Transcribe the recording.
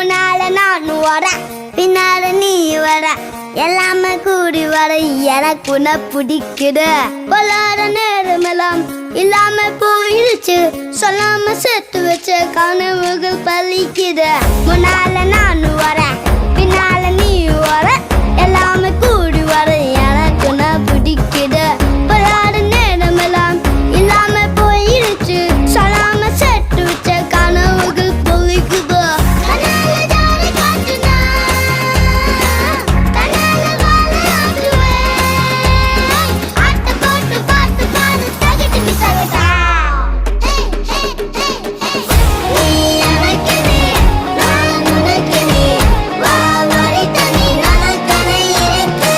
முன்னால நான் வர பின்னால நீ வர எல்லாமே கூடி வர எனக்கு உன்னை பிடிக்குது பொல்லாத நேரமெல்லாம் இல்லாம போயிடுச்சு சொல்லாம சேர்த்து வச்ச கனவுகள் பலிக்குது முன்னால நான் வர